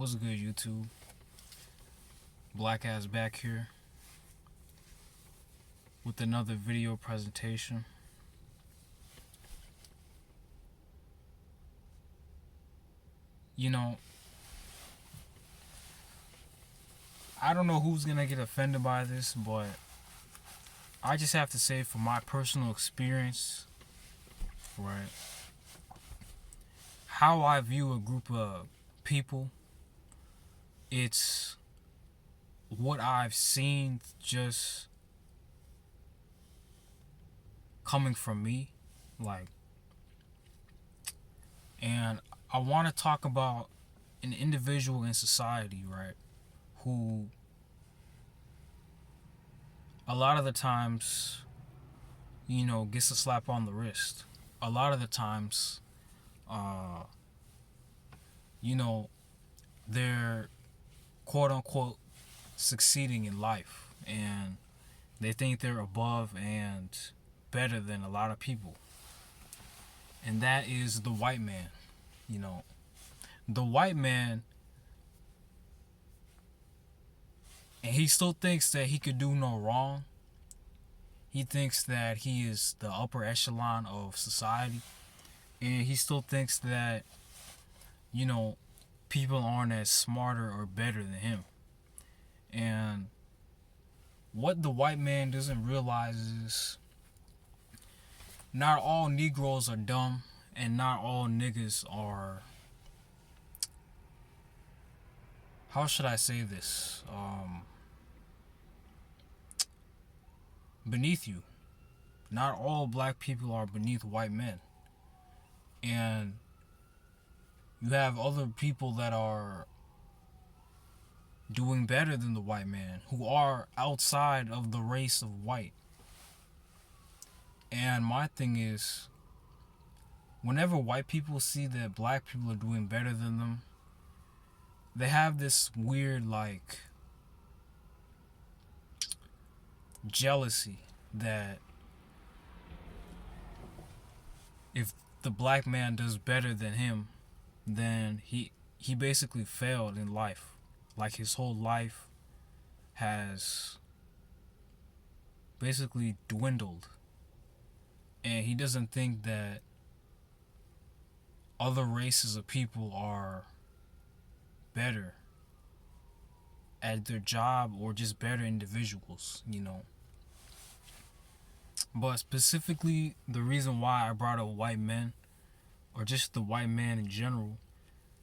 What's good, YouTube? Black ass back here with another video presentation. You know, I don't know who's gonna get offended by this, but I just have to say, from my personal experience, right, how I view a group of people, it's what I've seen just coming from me, like, and I want to talk about an individual in society, right, who a lot of the times, gets a slap on the wrist. A lot of the times, uh, you know, they're quote unquote succeeding in life, and they think they're above and better than a lot of people. And that is the white man. You know, the white man, and he still thinks that he could do no wrong. He thinks that he is the upper echelon of society, and he still thinks that, you know, people aren't as smarter or better than him. And what the white man doesn't realize is not all Negroes are dumb, and not all niggas are, how should I say this, beneath you. Not all black people are beneath white men. And you have other people that are doing better than the white man, who are outside of the race of white. And my thing is, whenever white people see that black people are doing better than them, they have this weird, like, jealousy that if the black man does better than him, then he basically failed in life. Like, his whole life has basically dwindled, and he doesn't think that other races of people are better at their job or just better individuals, But specifically, the reason why I brought up white men, or just the white man in general,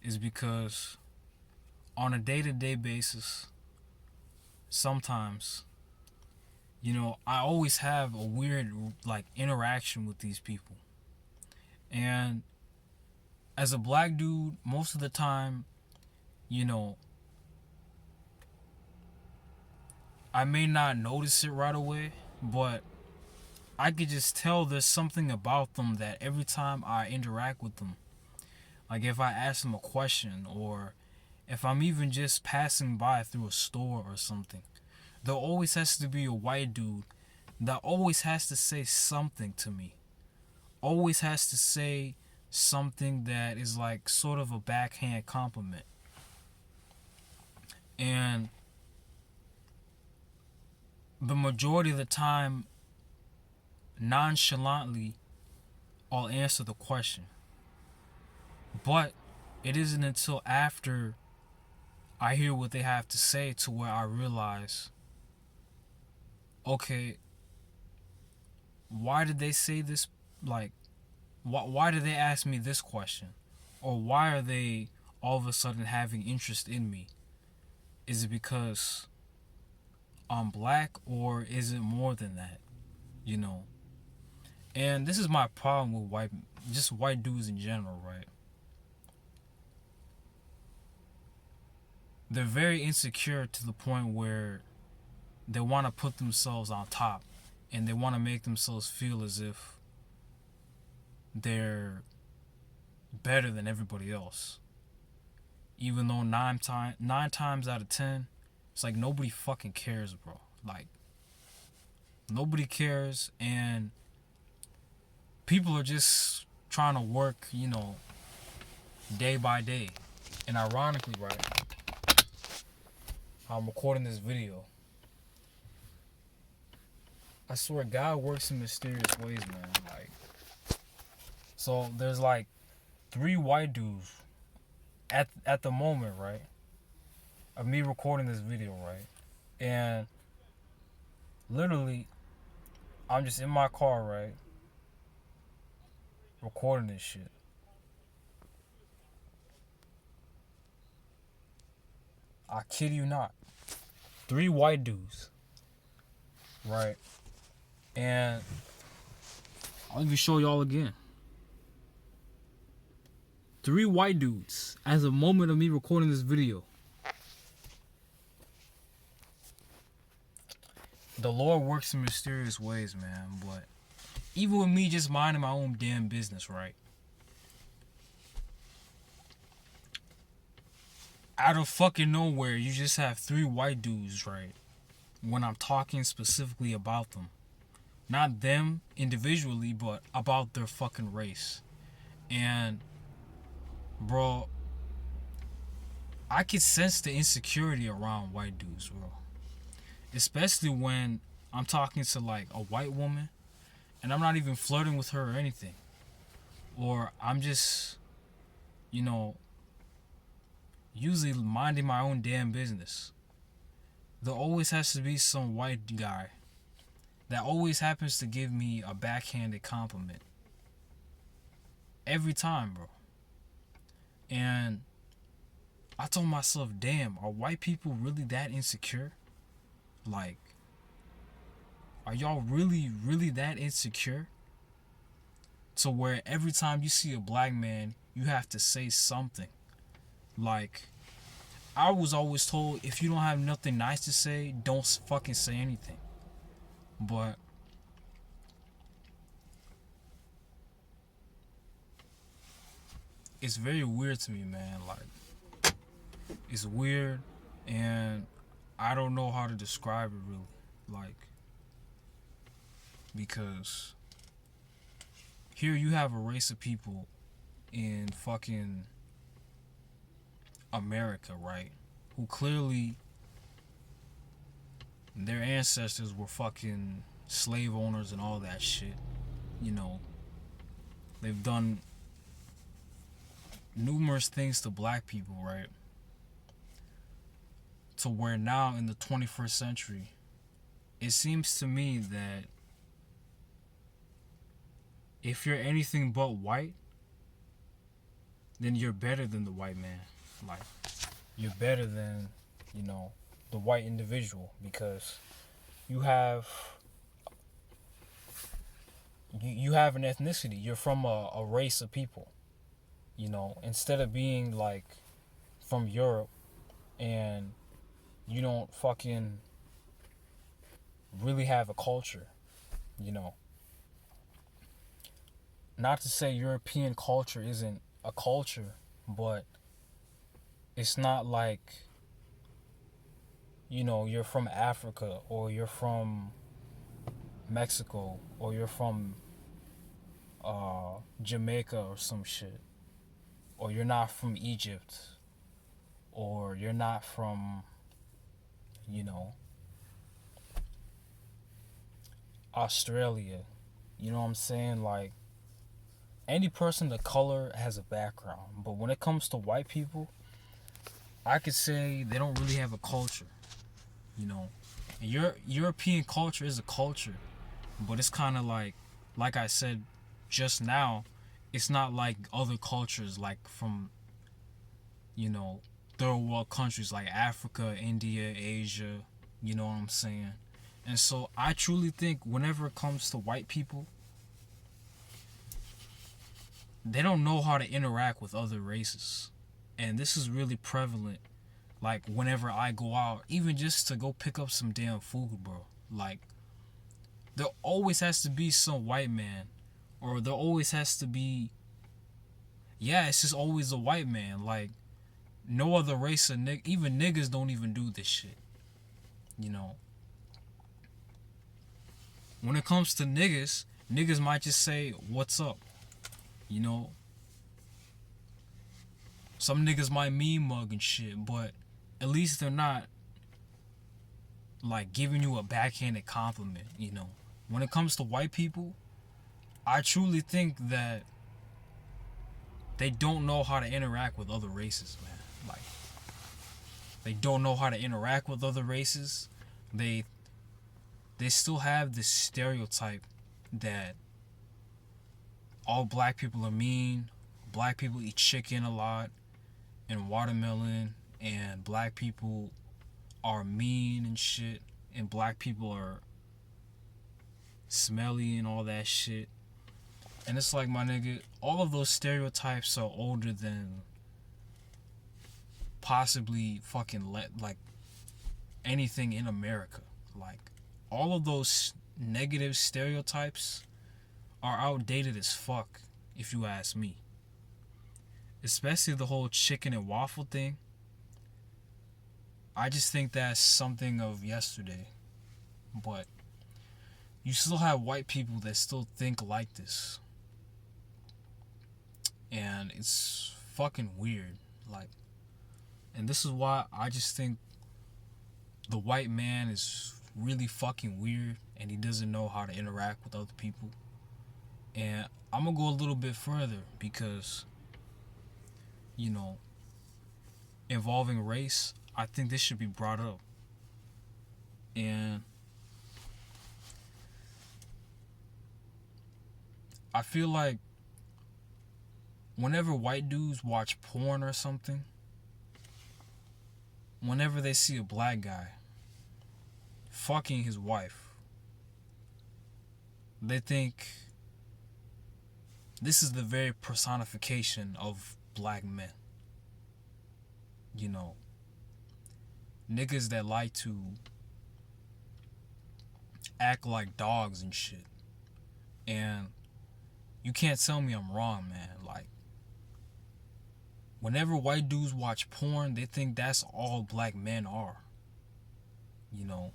is because on a day-to-day basis, sometimes, I always have a weird, like, interaction with these people. And as a black dude, most of the time, I may not notice it right away, but I could just tell there's something about them that every time I interact with them, like if I ask them a question, or if I'm even just passing by through a store or something, there always has to be a white dude that always has to say something to me. Always has to say something that is like sort of a backhand compliment. And the majority of the time, nonchalantly, I'll answer the question. But it isn't until after I hear what they have to say to where I realize, okay, why did they say this? Like, why did they ask me this question? Or why are they all of a sudden having interest in me? Is it because I'm black, or is it more than that? And this is my problem with just white dudes in general, right? They're very insecure to the point where they want to put themselves on top, and they want to make themselves feel as if they're better than everybody else. Even though nine times out of 10, it's like nobody fucking cares, bro. Like, nobody cares, and people are just trying to work, day by day. And ironically, right, I'm recording this video. I swear God works in mysterious ways, man. Like, so there's like 3 white dudes at the moment, right, of me recording this video, right? And literally, I'm just in my car, right, recording this shit. I kid you not. 3 white dudes, right? And I'll even show y'all again. 3 white dudes as a moment of me recording this video. The Lord works in mysterious ways, man. But even with me just minding my own damn business, right? Out of fucking nowhere, you just have 3 white dudes, right? When I'm talking specifically about them. Not them individually, but about their fucking race. And, bro, I could sense the insecurity around white dudes, bro. Especially when I'm talking to like a white woman and I'm not even flirting with her or anything. Or I'm just, usually minding my own damn business. There always has to be some white guy that always happens to give me a backhanded compliment. Every time, bro. And I told myself, damn, are white people really that insecure? Like, are y'all really, really that insecure? To where every time you see a black man, you have to say something. Like, I was always told, if you don't have nothing nice to say, don't fucking say anything. But it's very weird to me, man. Like, it's weird, and I don't know how to describe it really. Like, because here you have a race of people in fucking America, right? Who clearly their ancestors were fucking slave owners and all that shit. They've done numerous things to black people, right? To where now in the 21st century, it seems to me that if you're anything but white, then you're better than the white man. Like, you're better than, the white individual, because you have you have an ethnicity. You're from a race of people. Instead of being like from Europe and you don't fucking really have a culture, Not to say European culture isn't a culture, but it's not like, you're from Africa or you're from Mexico or you're from Jamaica or some shit. Or you're not from Egypt. Or you're not from, Australia. You know what I'm saying? Like, any person of color has a background. But when it comes to white people, I could say they don't really have a culture. And European culture is a culture. But it's kind of like I said just now, it's not like other cultures, like from, third world countries like Africa, India, Asia. You know what I'm saying? And so I truly think whenever it comes to white people, they don't know how to interact with other races. And this is really prevalent. Like, whenever I go out, even just to go pick up some damn food, bro. Like, there always has to be some white man. Or there always has to be... Yeah, it's just always a white man. Like, no other race of even niggas don't even do this shit. When it comes to niggas might just say, what's up? Some niggas might mean mug and shit, but at least they're not like giving you a backhanded compliment, you know. When it comes to white people, I truly think that they don't know how to interact with other races, man. Like, they don't know how to interact with other races. They still have this stereotype that all black people are mean, black people eat chicken a lot and watermelon, and black people are mean and shit, and black people are smelly and all that shit. And it's like, my nigga, all of those stereotypes are older than possibly fucking like anything in America. Like, all of those negative stereotypes are outdated as fuck, if you ask me. Especially the whole chicken and waffle thing. I just think that's something of yesterday. But you still have white people that still think like this. And it's fucking weird. Like, and this is why I just think the white man is really fucking weird, and he doesn't know how to interact with other people. And I'm gonna go a little bit further because, you know, involving race, I think this should be brought up. And I feel like whenever white dudes watch porn or something, whenever they see a black guy fucking his wife, they think this is the very personification of black men. You know, niggas that like to act like dogs and shit. And you can't tell me I'm wrong, man. Like, whenever white dudes watch porn, they think that's all black men are. You know?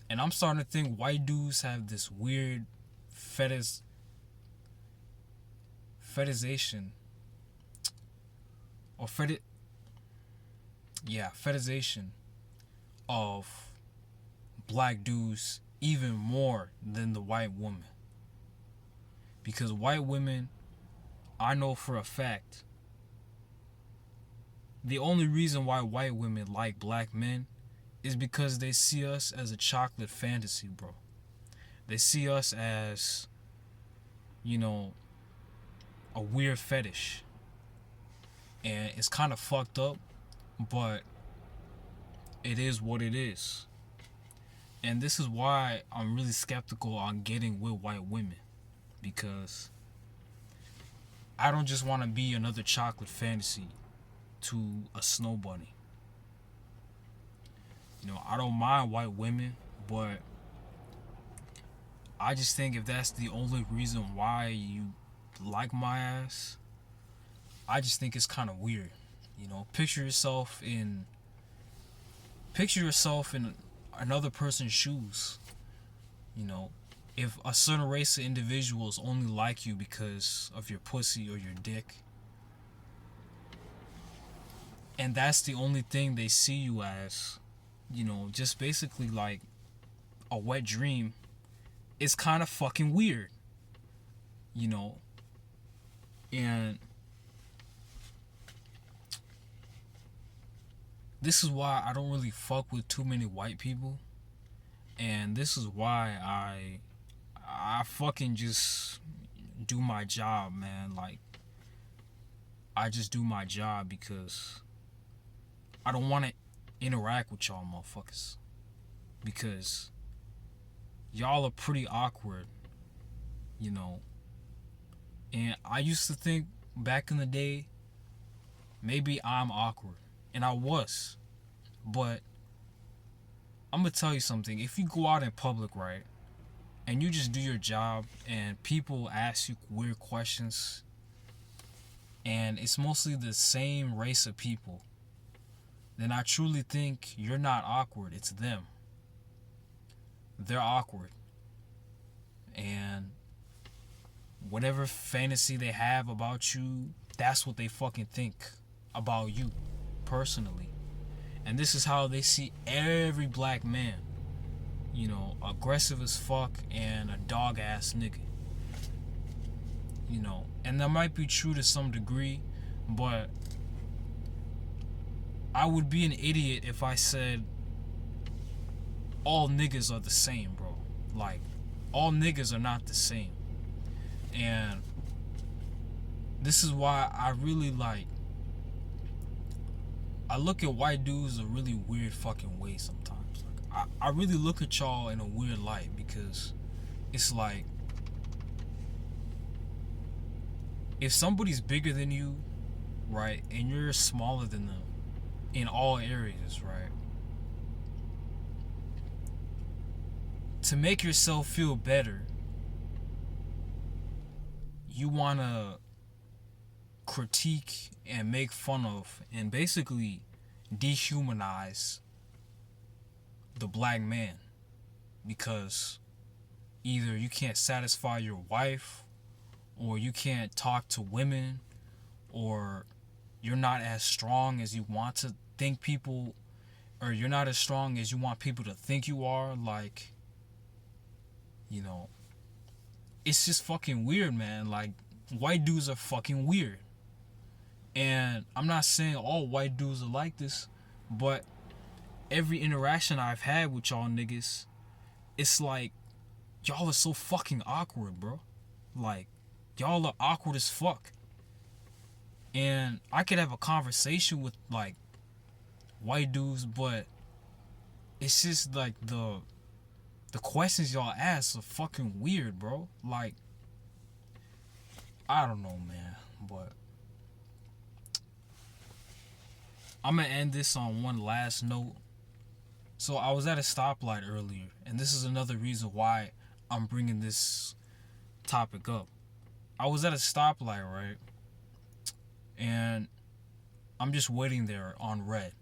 And I'm starting to think white dudes have this weird fetishization or fetishization of black dudes even more than the white woman. Because white women, I know for a fact, the only reason why white women like black men is because they see us as a chocolate fantasy, bro. They see us as, you know, a weird fetish. And it's kind of fucked up, but it is what it is. And this is why I'm really skeptical on getting with white women. Because I don't just want to be another chocolate fantasy to a snow bunny. You know, I don't mind white women, but I just think if that's the only reason why you like my ass, I just think it's kind of weird. You know, picture yourself in another person's shoes. You know, if a certain race of individuals only like you because of your pussy or your dick, and that's the only thing they see you as, you know, just basically like a wet dream, it's kind of fucking weird. You know? And this is why I don't really fuck with too many white people. And this is why I fucking just do my job, man. Like, I just do my job because I don't want to interact with y'all motherfuckers. Because y'all are pretty awkward, you know. And I used to think back in the day, maybe I'm awkward. And I was. But I'm going to tell you something. If you go out in public, right, and you just do your job and people ask you weird questions, and it's mostly the same race of people, then I truly think you're not awkward. It's them. They're awkward. And whatever fantasy they have about you, that's what they fucking think. about you personally. And this is how they see every black man. You know, aggressive as fuck and a dog ass nigga. You know, and that might be true to some degree, but I would be an idiot if I said all niggas are the same, bro. Like, all niggas are not the same. And this is why I really like, I look at white dudes a really weird fucking way sometimes. Like, I really look at y'all in a weird light because it's like, if somebody's bigger than you, right, and you're smaller than them in all areas, right, to make yourself feel better, you want to critique and make fun of and basically dehumanize the black man because either you can't satisfy your wife, or you can't talk to women, or you're not as strong as you want to think people, or you're not as strong as you want people to think you are. Like, you know, it's just fucking weird, man. Like, white dudes are fucking weird. And I'm not saying all white dudes are like this, but every interaction I've had with y'all niggas, it's like, y'all are so fucking awkward, bro. Like, y'all are awkward as fuck. And I could have a conversation with, like, white dudes, but it's just like the questions y'all ask are fucking weird, bro. Like, I don't know, man, but I'm gonna end this on one last note. So I was at a stoplight earlier, and this is another reason why I'm bringing this topic up. I was at a stoplight, right? And I'm just waiting there on red.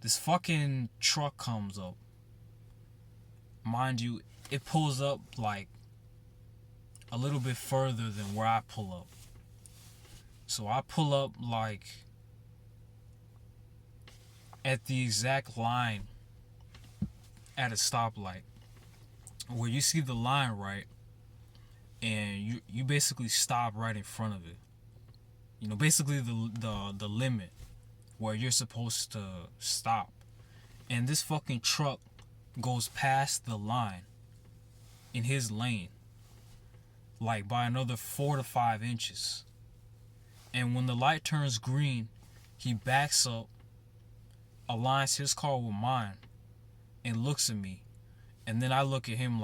This fucking truck comes up. Mind you, it pulls up like a little bit further than where I pull up. So I pull up like at the exact line at a stoplight where you see the line, right, and you basically stop right in front of it. You know, basically the limit where you're supposed to stop. And this fucking truck goes past the line in his lane like by another 4 to 5 inches. And when the light turns green, he backs up, aligns his car with mine, and looks at me. And then I look at him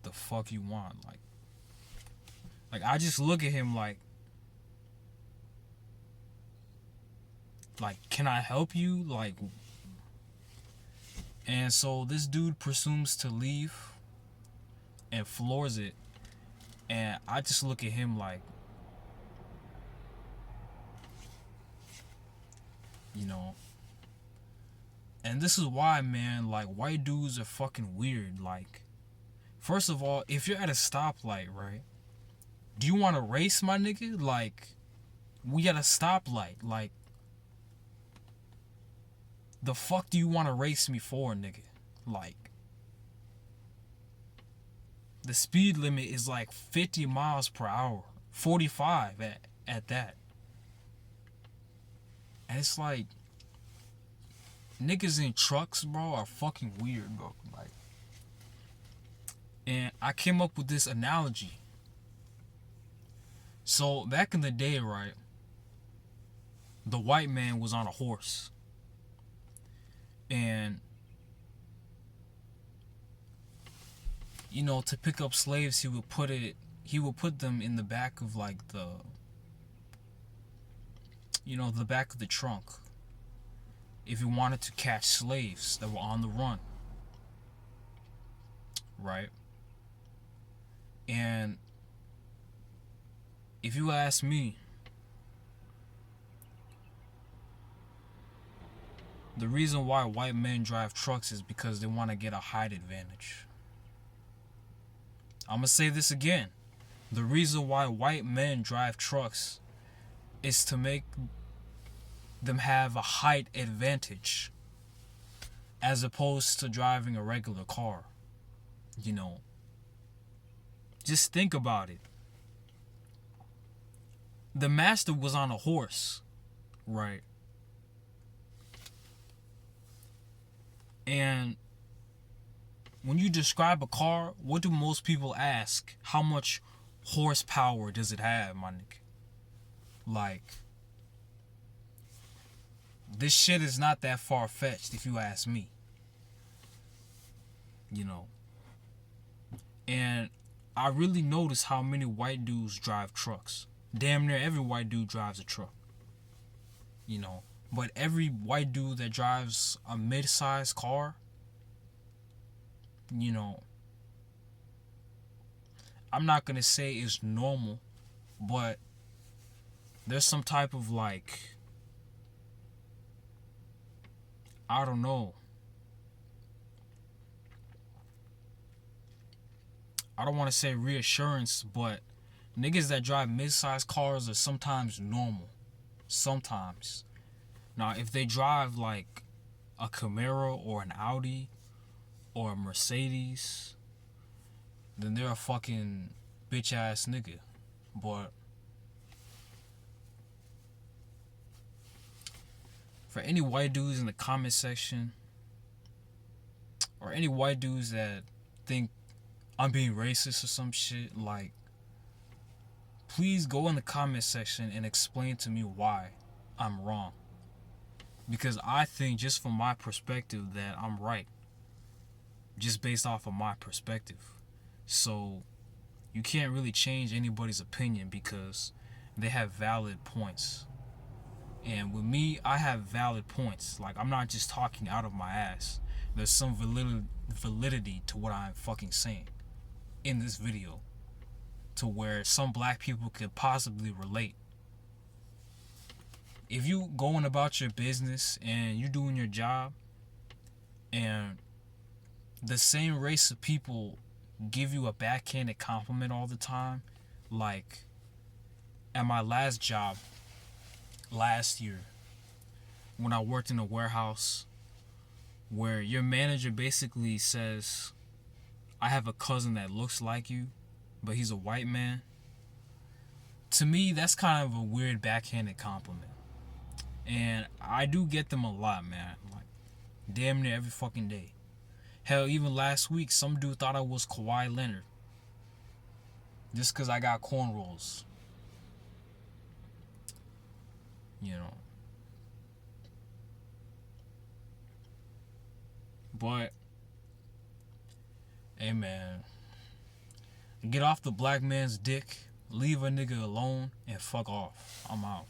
the fuck you want? Like I just look at him like, can I help you? Like, and so this dude presumes to leave and floors it. And I just look at him like, you know. And this is why, man, like, white dudes are fucking weird. Like, first of all, if you're at a stoplight, right? Do you want to race, my nigga? Like, we at a stoplight. Like, the fuck do you want to race me for, nigga? Like, the speed limit is like 50 miles per hour. 45 at that. And it's like, niggas in trucks, bro, are fucking weird, bro. Like, and I came up with this analogy. So back in the day, right, the white man was on a horse. And, you know, to pick up slaves, he would put them in the back of like the back of the trunk if he wanted to catch slaves that were on the run. Right? And if you ask me, the reason why white men drive trucks is because they want to get a height advantage. I'm going to say this again. The reason why white men drive trucks is to make them have a height advantage as opposed to driving a regular car. You know, just think about it. The master was on a horse, right? And when you describe a car, what do most people ask? How much horsepower does it have, my nigga? Like, this shit is not that far-fetched if you ask me. You know. And I really notice how many white dudes drive trucks. Damn near every white dude drives a truck. You know. But every white dude that drives a mid-sized car, you know, I'm not gonna say it's normal, but there's some type of like, I don't know. I don't want to say reassurance, but niggas that drive mid-sized cars are sometimes normal. Sometimes. Now, if they drive like a Camaro or an Audi or a Mercedes, then they're a fucking bitch ass nigga. But for any white dudes in the comment section, or any white dudes that think I'm being racist or some shit, like, please go in the comment section and explain to me why I'm wrong. Because I think, just from my perspective, that I'm right. Just based off of my perspective. So, you can't really change anybody's opinion because they have valid points. And with me, I have valid points. Like, I'm not just talking out of my ass. There's some validity to what I'm fucking saying in this video, to where some black people could possibly relate. If you going about your business and you doing your job, and the same race of people give you a backhanded compliment all the time, like at my last job last year, when I worked in a warehouse, where your manager basically says, I have a cousin that looks like you, but he's a white man. To me, that's kind of a weird backhanded compliment. And I do get them a lot, man. Like, damn near every fucking day. Hell, even last week, some dude thought I was Kawhi Leonard. Just because I got cornrows. You know. But, hey man, get off the black man's dick, leave a nigga alone, and fuck off. I'm out.